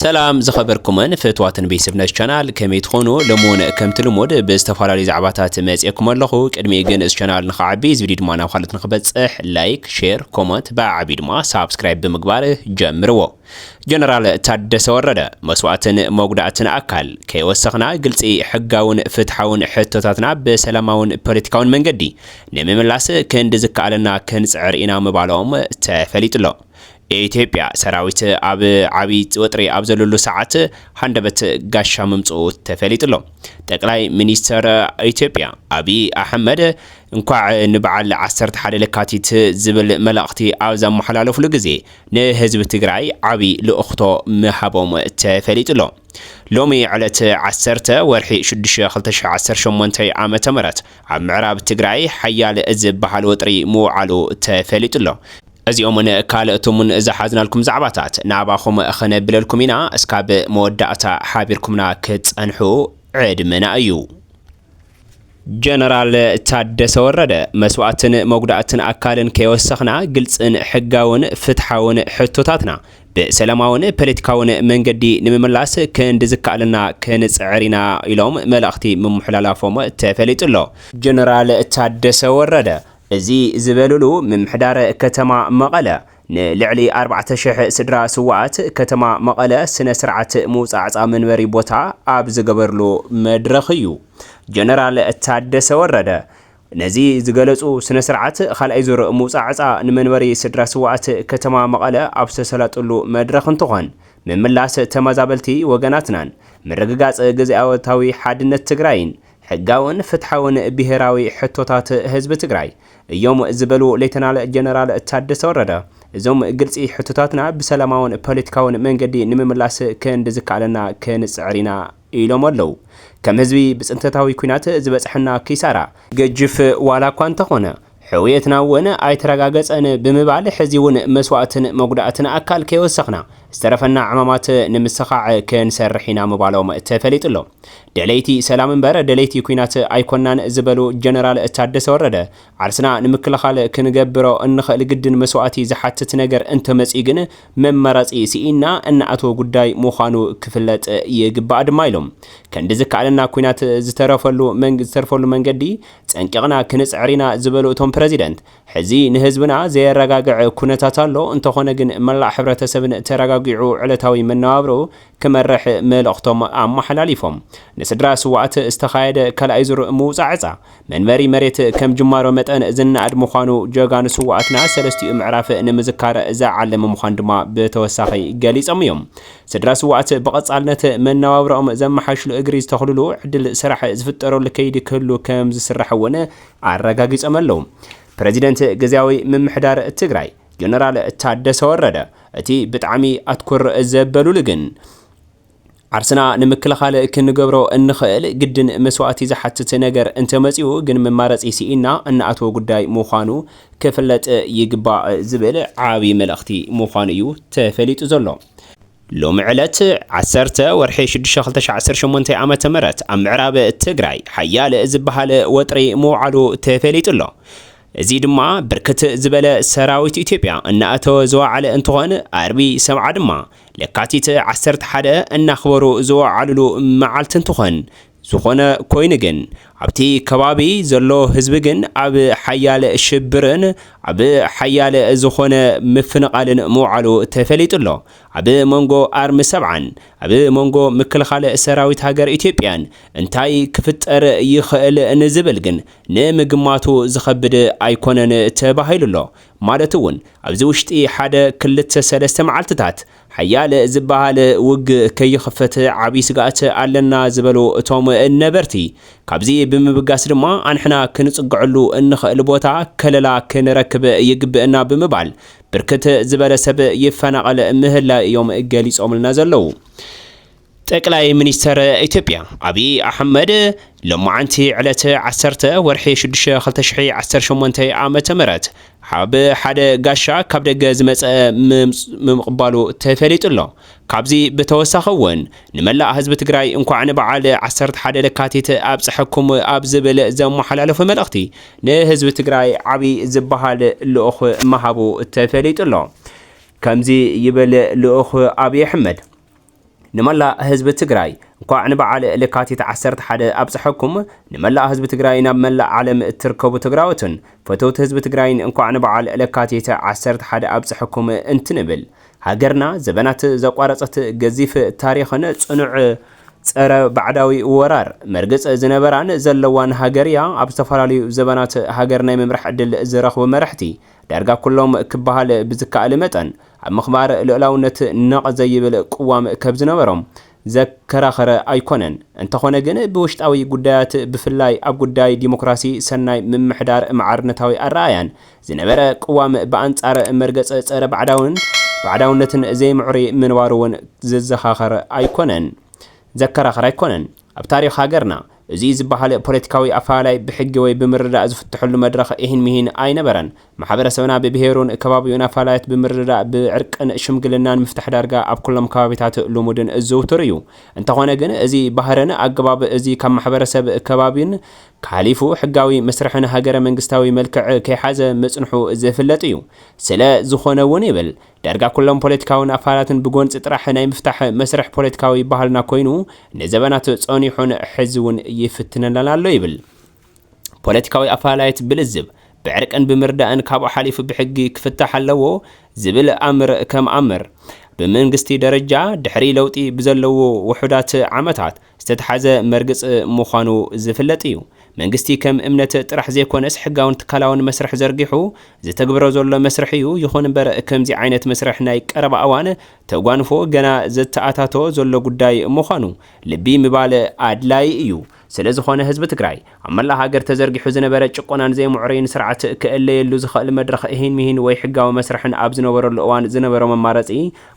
سلام زخبركم فتواتن بيسبناش channel كمي تخونو لمون كم تلمود باستفالالي زعباتات مزيكم اللهو كدمي جنس channel نخعبي زبديد مانا وخالت نخبتصح لايك شير كومنت باعبيد ما سابسكرايب بمقباره جمرو جنرال تادس ورده مسواتن موقداتن اكل كي وسخنا قلصي حقاون فتحاون حتتاتنا بسلاماون بوليتيكاون منقدي نمملاس كند زكالنا كنصعر انا مبالوم تفليطلو ኢትዮጵያ ሰራዊት ኣብ ዓቢት ወጥሪ ኣብ ዘለሉ ሰዓት ሃንደበት ጋሻ መምጽኡ ተፈሊጥሎ ጠቅላይ ሚኒስትር ኢትዮጵያ አብይ አህመድ እንኳዕ ንበዓል 11 ለካቲት ዝብል መልእኽቲ ኣብ ዘመሓላለፉሉ ግዜ ንህዝቢ ትግራይ ዓቢ ልእኽቶ ምሃቦም ተፈሊጥሎ ሎሚ ዕለት 10 ወርሒ 6 2018 ዓመተ ምህረት ኣብ ምዕራብ ትግራይ ሓያል ዝበሃል ወጥሪ ምውዓሉ ተፈሊጥሎ እዚኦምን ካልእቱምን ዘሓዝናልኩም ዛዕባታት ናባኹም ኸነብለልኩም ኢና እስካብ መወዳእታ ሓቢርኩምና ክጸንሑ ዕድመና እዩ ጀነራል ታደሰ ወረደ መስዋዕትን መጉዳእትን አካልን ከይወሰኽና ግልጽን ሕጋውን ፍትሓውን ሕቶታትና በሰላማውን ፖለቲካውን መንገዲ ንምምላስ ክንድዝካልና ክንጽዕሪና ኢሎም መልእኽቲ ምምሕላላፎም ተፈሊጥሎ ጀነራል ታደሰ ወረደ እዚ ዝበሉሉ ምምሕዳር ከተማ መቐለ ንልዕሊ 4000 ስድራ ስዋዓት ከተማ መቐለ ስነ ስርዓት ሙጻዕጻ መንበሪ ቦታ ኣብ ዝገበርሉ መድረኽ እዩ ጀነራል ታደሰ ወረደ ነዚ ዝገለጹ ስነ ስርዓት ካልኣይ ዙር ሙጻዕጻ ንመንበሪ ስድራ ስዋዓት ከተማ መቐለ ኣብ ዝተሰላጥሉ መድረኽ እንትኾን ምምላስ ተመዛበልቲ ወገናትናን ምርግጋጽ ግዝኣታዊ ሓድነት ትግራይን ሕጋውን ፍትሓውን ብሄራዊ ሕቶታት ህዝቢ ትግራይ እዮም ዝበሉ ሌተናል ጀነራል ታደሰ ወረደ እዞም ግልጽ ሕቶታትና ብሰላማውን ፖለቲካውን መንገዲ ንምምላስ ክንድዝካለና ክንጽዕሪና ኢሎም ኣለው ከም ህዝቢ ብጽንተታዊ ኩናት ዝበጽሕና ኪሳራ ገጅፍ ዋላ እኳ እንተኾነ ሕውየትና እውን ኣይተረጋገጸን ብምባል ሕዚውን መስዋዕትን መጉዳእትን አካል ከይወሰኽና ዝተረፈና ዕማማት ንምስኻዕ ክንሰርሕ ኢና ምባሎም ተፈሊጥሎ ደለይቲ ሰላም እምበር ደለይቲ ኩናት ኣይኮናን ዝበሉ ጀነራል ታደሰ ወረደ ዓርስና ንምክልኻል ክንገብሮ እንኽእል ግድን መስዋዕቲ ዝሓትት ነገር እንተመጺ ግን መመረጺ ሲኢና እናኣቶ ጉዳይ ምዃኑ ክፍለጥ ይግባእ ድማ ኢሎም ክንድዝካልና ኩናት ዝተረፈሉ መንገዲ ጸንቂቕና ክንጽዕሪና ዝበሉ እቶም ፕሬዚደንት ሕዚ ንህዝብና ዘየረጋግዕ ኩነታት ኣሎ እንተኾነ ግን መላእ ሕብረተሰብን ተረጋጊዑ ዕለታዊ መነባብሮ ክመርሕ መልእኽቶም ኣመሓላሊፎም ንስድራ ስዋዕት ዝተኻየደ ካልኣይ ዙር ምውጻዕጻ መንበሪ መሬት ከም ጅማሮ መጠን ዝናኣድ ምዃኑ ጀጋኑ ስዋዕትና ሰለስቲኡ ምዕራፍ ንምዝካር ዝዓለመ ምዃኑ ድማ ብተወሳኺ ገሊጾም እዮም ስድራ ስዋዕት ብቐጻልነት መነባብሮኦም ዘመሓሽሉ እግሪ ዝተኽልሉ ዕድል ስራሕ ዝፍጠረሉ ከይዲ ክህሉ ከም ዝስራሕ እውን ኣረጋጊጾም ኣለው ፕሬዚደንት ግዝያዊ ምምሕዳር ትግራይ ጀነራል ታደሰ ወረደ እቲ ብጣዕሚ ኣትኩር ዘበሉሉ ግን ዓርስና ንምክልኻል ክንገብሮ እንኽእል ግድን መስዋዕቲ ዝሓትት ነገር እንተመጺኡ ግን መማረጺ ሲኢና እናኣቶ ጉዳይ ምዃኑ ክፍለጥ ይግባእ ዝብል ዓቢ መልእኽቲ ምዃኑ እዩ ተፈሊጡ ዘሎ ሎሚ ዕለት 10 ወርሒ 6 2018 ዓመተ ምህረት ኣብ ምዕራብ ትግራይ ሓያል ዝበሃል ወጥሪ ምውዓሉ ተፈሊጡሎ እዚ ድማ ብርክት ዝበለ ሰራዊት ኢትዮጵያ እናኣተወ ዝወዓለ እንትኾን ኣርቢ ሰምዓ ድማ ለካቲት 11 እናኽበሩ ዝወዓሉሉ መዓልቲ እንትኾን ዝኾነ ኮይኑ ግን ኣብቲ ከባቢ ዘሎ ህዝቢ ግን ኣብ ሓያል ሽብርን ኣብ ሓያል ዝኾነ ምፍንቓልን ምውዓሉ ተፈሊጡሎ ኣብ መንጎ ኣርሚ ሰብዓን ኣብ መንጎ ምክልኻል ሰራዊት ሃገር ኢትዮጵያን እንታይ ክፍጠር ይኽእል ንዝብል ግን ንምግማቱ ዝኸብድ ኣይኮነን ተባሂሉሎ ማለት እውን ኣብዚ ውሽጢ ሓደ 2-3 መዓልትታት ሓያል ዝበሃል ውግ ከይኽፈት ዓቢ ስጋኣት ኣለና ዝበሉ እቶም ነበርቲ ካብዚ ብምብጋስ ድማ ኣንሕና ክንጽግዐሉ እንኽእል ቦታ ከለላ ክንረክብ ይግብአና ብምባል ብርክት ዝበለ ሰብ ይፈናቐል ምህላ እዮም ገሊጾምልና ዘለው ጠቅላይ ሚኒስትር ኢትዮጵያ አብይ አህመድ ለማዓንቲ ዕለት 10 ወርሒ 6 2018 ዓመተ ምህረት ሓብ ሓደ ጋሻ ካብ ደገ ዝመጸ ምምቕባሉ ተፈሊጡሎ ካብዚ ብተወሳኺውን ንመላእ ህዝቢ ትግራይ እንኳዕ ንበዓል 11 ለካቲት ኣብጽሕኩም ኣብ ዝብል ዘመሓላለፈ መልእኽቲ ንህዝቢ ትግራይ ዓቢ ዝበሃል ልኡኽ መሃቡ ተፈሊጡሎ ከምዚ ይብል ልኡኽ አብይ አህመድ نملا حزب تግራይ እንኳዕ ንበዓል ለካቲት 11 ኣብጽሕኩም ንመላ ህዝቢ ትግራይ ናብ መላ ዓለም እትርከቡ ትግራዎትን ፈተውት ህዝቢ ትግራይ እንኳዕ ንበዓል ለካቲት 11 ኣብጽሕኩም እንትንብል ሃገርና ዘበናት ዘቋረጸት ገዚፍ ታሪኽን ጽኑዕ ጸረ ባዕዳዊ ወራር መርገጽ ዝነበራን ዘለዋን ሃገርያ ኣብ ዝተፈላለዩ ዘበናት ሃገር ናይ መምራሕ ዕድል ዝረኽቡ መራሕቲ ዳርጋ ኩሎም ክበሃል ብዝካኣል መጠን ኣብ ምኽባር ልዕላውነት ነቕ ዘይብል ቅዋም ከብ ዝነበሮም ዘከራኸረ ኣይኮነን እንተኾነ ግን ብውሽጣዊ ጉዳያት ብፍላይ ኣብ ጉዳይ ዲሞክራሲ ሰናይ ምምሕዳር ማዕርነታዊ ኣረኣያን ዝነበረ ቅዋም በኣንጻር መርገጽ ጸረ ባዕዳውነትን ዘይምዕሪ ምንባሩውን ዘዘኻኸረ ኣይኮነን ዘከራኸረ ኣይኮነን ኣብ ታሪኽ ሃገርና እዚ ዝበሃል ፖለቲካዊ ኣፈላላይ ብሕጊ ወይ ብምርዳእ ዝፍትሐሉ መድረኽ ይህን ሚሂን ኣይነበረን ማሕበረሰብና ብብሄሩን ከባቢውን ኣፈላላይት ብምርዳእ ብዕርቅን ሽምግልናን ምፍታሕ ዳርጋ ኣብ ኩሎም ከባቢታት ልሙድን ዝውትር እዩ እንተኾነ ግን እዚ ባህረን ኣገባብ እዚ ካብ ማሕበረሰብ ከባቢን ካሊፉ ሕጋዊ መስርሕን ሃገረ መንግስታዊ መልክዕ ከይሓዘ መጽንሑ ዝፍለጥ እዩ ስለ ዝኾነ እውን ይብል ዳርጋ ኩሎም ፖለቲካውን ኣፈላላትን ብጎንፂ ጥራሕ ናይ ምፍታሕ መስርሕ ፖለቲካዊ ባህልና ኮይኑ ንዘበናት ጸኒሑን ሕዝውን ይፍትነናል ኣሎ ይብል ፖለቲካዊ ኣፈላላይት ብልዝብ ብዕርቅን ብምርዳእን ካብኡ ሓሊፉ ብሕጊ ክፍታሕ ኣለዎ ዝብል ኣምር ከም ኣምር በመንግስቲ ደረጃ ድሕሪ ለውጢ ብዘለዎ ውሑዳት ዓመታት ዝተተሓዘ መርግጽ ምዃኑ ዝፍለጥ እዩ መንግስቲ ከም እምነት ጥራሕ ዘይኮነስ ሕጋውን ትካላውን መስርሕ ዘርጊሑ ዝተግብሮ ዘሎ መስርሕ እዩ ይኹን እምበር ከምዚ ዓይነት መስርሕ ናይ ቀረባ እዋን ተጓንፎ ገና ዘተኣታቶ ዘሎ ጉዳይ ምዃኑ ልቢ ምባል ኣድላይ እዩ ስለዝኾነ ህዝቢ ትግራይ ኣብ መላ ሃገር ተዘርጊሑ ዝነበረ ጭቆናን ዘይምዕረይን ስርዓት ክእለየሉ ዝኽእል መድረኽ ይህን ሚሂን ወይ ሕጋዊ መስርሕን ኣብ ዝነበረሉ እዋን ዝነበረ መማረፂ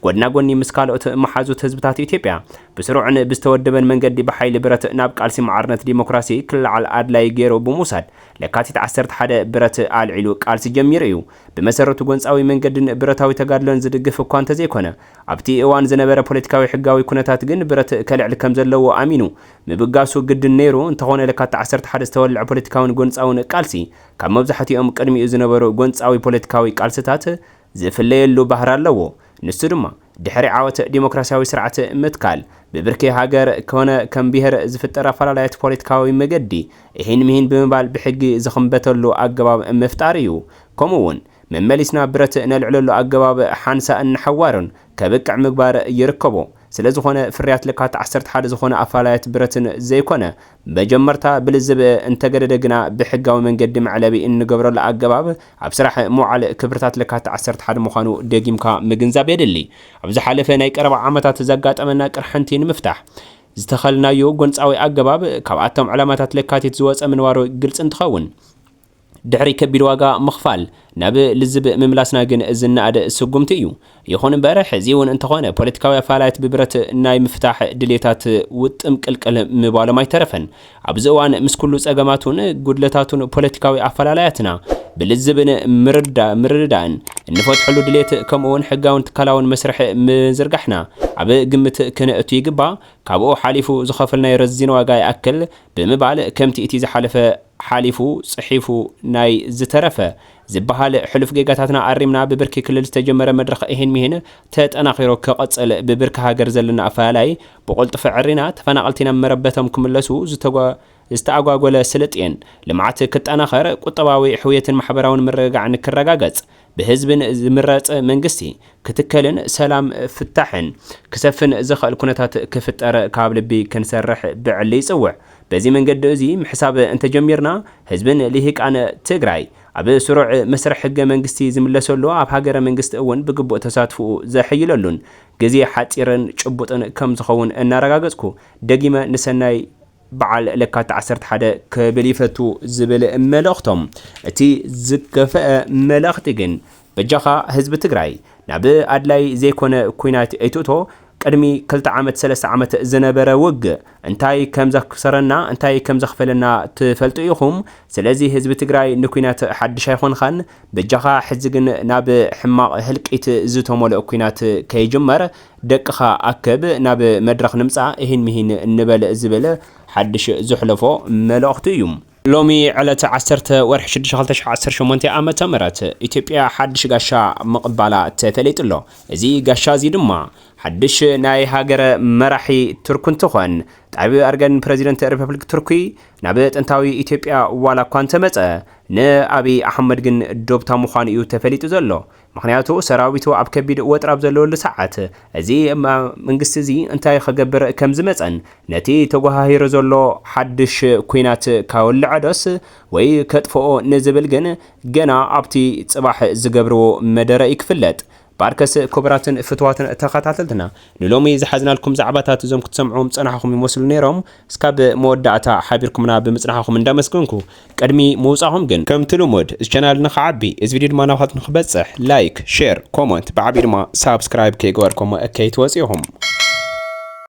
ጎድና ጎኒ ምስ ካልኦት መሓዙት ህዝብታት ኢትዮጵያ ብስሩዕን ብዝተወደበን መንገዲ ብሓይሊ ብረት ናብ ቃልሲ ማዕርነት ዲሞክራሲ ክልዓል ኣድላይ ገይሩ ብምውሳድ ለካቲት 11 ብረት ኣልዒሉ ቃልሲ ጀሚሩ እዩ ብመሰረቱ ጎንፃዊ መንገድን ብረታዊ ተጋድሎን ዝድግፍ እኳ እንተዘይኮነ ኣብቲ እዋን ዝነበረ ፖለቲካዊ ሕጋዊ ኩነታት ግን ብረት ከልዕል ከም ዘለዎ ኣሚኑ ምብጋሱ ግድን ነይሩ እንተኾነ ለካቲት 11 ዝተወልዐ ፖለቲካውን ጎንፃውን ቃልሲ ካብ መብዛሕትኦም ቅድሚኡ ዝነበሩ ጎንፃዊ ፖለቲካዊ ቃልስታት ዝፍለየሉ ባህር ኣለዎ ንሱ ድማ ድሕሪ ዓወት ዲሞክራሲያዊ ስርዓት ምትካል ብብርኪ ሃገር ኮነ ከም ብሄር ዝፍጠር ኣፈላላይት ፖለቲካዊ መገዲ ይህን ሚሂን ብምባል ብሕጊ ዝኽንበተሉ ኣገባብ ምፍጣር እዩ ከምኡውን መመሊስና ብረት ነልዕለሉ ኣገባብ ሓንሳ እንሓዋርን ከብቅዕ ምግባር ይርከቦ ስለዝኾነ ፍርያት ለካቲት 11 ዝኾነ ኣፈላላይት ብረትን ዘይኮነ መጀመርታ ብልዝብ እንተገደደ ግና ብሕጋዊ መንገዲ መዕለቢ እንገብረሉ ኣገባብ ኣብ ስራሕ መዋዕል ክብርታት ለካቲት 11 ምዃኑ ደጊምካ ምግንዛብ የድሊ ኣብ ዝሓለፈ ናይ ቀረባ ዓመታት ዘጋጠመና ቅርሕንቲ ንምፍታሕ ዝተኸልናዮ ጎንፃዊ ኣገባብ ካብኣቶም ዕላማታት ለካቲት ዝወፀ ምንባሩ ግልጽ እንትኸውን ድሕሪ ከቢድ ዋጋ ምኽፋል ናብ ልዝብ ምምላስና ግን ዝናኣደ ስጉምቲ እዩ ይኹን እምበር ሕዚ እውን እንተኾነ ፖለቲካዊ ኣፈላላይት ብብረት ናይ ምፍታሕ ድሌታት ውጥም ቅልቅል ምባሎም ኣይተረፈን ኣብዚ እዋን ምስ ኩሉ ፀገማቱን ጉድለታቱን ፖለቲካዊ ኣፈላላያትና ብልዝብን ምርዳእን እንፈትሐሉ ድሌት ከምኡውን ሕጋውን ትካላውን መስርሕ ምዝርጋሕና ኣብ ግምት ክነእቱ ይግባእ ካብኡ ሓሊፉ ዝኸፈልናይ ረዚን ዋጋ ይኣክል ብምባል ከምቲ እቲ ዝሓለፈ ሓሊፉ ጽሒፉ ናይ ዝተረፈ ዝበሃል ሕሉፍ ጌጋታትና ኣሪምና ብብርኪ ክልል ዝተጀመረ መድረኽ ይህን ሚሂን ተጠናኺሮ ክቐጽል ብብርኪ ሃገር ዘለና ኣፈላላይ ብቁልጥፍ ዕሪና ተፈናቐልቲና መረበቶም ክምለሱ ዝተኣጓጎለ ስልጥን ልምዓት ክጠናኸር ቁጠባዊ ሕውየትን ማሕበራውን ምርግጋዕን ክረጋገጽ ብህዝብን ዝምረጽ መንግስቲ ክትከልን ሰላም ፍታሕን ክሰፍን ዝኽእል ኩነታት ክፍጠር ካብ ልቢ ክንሰርሕ ብዕሊ ይጽውዕ በዚ መንገዲ እዚ ምሕሳብ እንተጀሚርና ህዝብን ልሂቃን ትግራይ ኣብ ስሩዕ መስርሕ ሕገ መንግስቲ ዝምለሰሉ ኣብ ሃገረ መንግስቲ እውን ብግቡእ ተሳትፍኡ ዘሕይለሉን ግዜ ሓፂርን ጭቡጥን ከም ዝኸውን እናረጋገጽኩ ደጊመ ንሰናይ በዓል ለካቲት 11 ክብል ይፈቱ ዝብል መልእኽቶም እቲ ዝገፈአ መልእኽቲ ግን በጃኻ ህዝቢ ትግራይ ናብ ኣድላይ ዘይኮነ ኩናት ኣይትእቶ ቅድሚ 2 ዓመት 3 ዓመት ዝነበረ ውግእ እንታይ ከም ዘክሰረና እንታይ ከም ዘኽፈለና ትፈልጡ ኢኹም ስለዚ ህዝቢ ትግራይ ንኩናት ሓድሽ ኣይኾንኻን በጃኻ ሕዚ ግን ናብ ሕማቕ ህልቂት ዝተመልኦ ኩናት ከይጅመር ደቅኻ ኣከብ ናብ መድረኽ ንምፃእ ይህን ሚሂን እንበል ዝብል ሓድሽ ዝሕለፎ መልእኽቲ እዩ ሎሚ ዕለት 10 ወርሒ 6 2018 ዓመተ ምህረት ኢትዮጵያ ሓድሽ ጋሻ ምቕባላ ተፈሊጥሎ እዚ ጋሻ እዚ ድማ ሓድሽ ናይ ሃገረ መራሒ ቱርክ እንትኾን ጣዕቢ ኣርገን ፕሬዚደንት ሪፐብሊክ ቱርኪ ናብ ጥንታዊ ኢትዮጵያ ዋላ እኳ እንተመፀ ንአብይ ኣሕመድ ግን ዶብታ ምዃኑ እዩ ተፈሊጡ ዘሎ ምክንያቱ ሰራዊቱ ኣብ ከቢድ ወጥራብ ዘለወሉ ሰዓት እዚ መንግስቲ እዚ እንታይ ክገብር ከም ዝመፀን ነቲ ተጓሂሩ ዘሎ ሓድሽ ኩናት ካወልዐዶስ ወይ ከጥፍኦ ንዝብል ግን ገና ኣብቲ ጽባሕ ዝገብርዎ መደረ ይክፍለጥ ባርከስ ክቡራትን ፍትዋትን ተኸታተልትና ንሎሚ ዝሓዝናልኩም ዛዕባታት እዞም ክትሰምዑም ጽናሕኩም ይመስሉ ነይሮም እስካብ መወዳእታ ሓቢርኩምና ብምጽናሕኩም እንዳመስገንኩ ቀድሚ ምውጻኹም ግን ከም ትልሙድ እዚ ቻናል ንኽዓቢ እዚ ቪድዮ ድማ ናብኻትኩም ክበጽሕ ላይክ ሼር ኮመንት ብዓቢ ድማ ሳብስክራይብ ከይገበርኩም ከይትወጽኢኹም